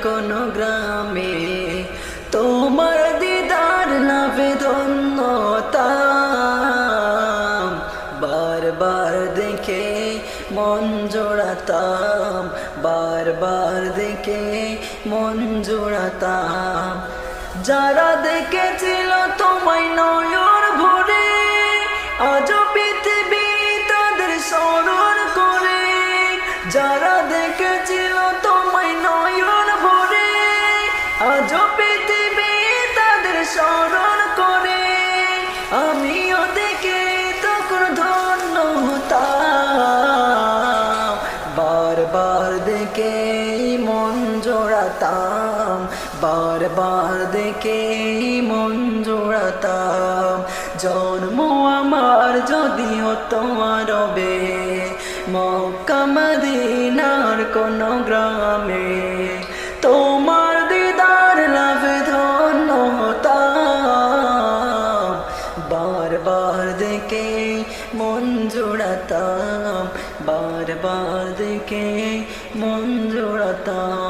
কোনো গ্রামে তোমার দিদার লাভে ধন্যতাম বারবার দেখে মন জোড়াতাম বারবার দেখে মন জোড়াতাম যারা দেখেছিল তোমায় নয়ন ভরে আজ পৃথিবী তাদের স্মরণ করে যারা দেখেছিল তোমায় নয়ন ভরে আজ পৃথিবী তাদের স্মরণ করে আমিও দেখে তখন ধন্য হতাম বারবার দেখে মন জোড়াতাম বারবার দেখে মন জোড়াতাম জন্ম আমার যদি হতো আরবে মক্কা মদিনার কোন গ্রামে তোমার দিদার লাভে ধন্য হতাম বারবার দেখে মন জোড়াতাম বারবার দেখে মন জোড়াতাম।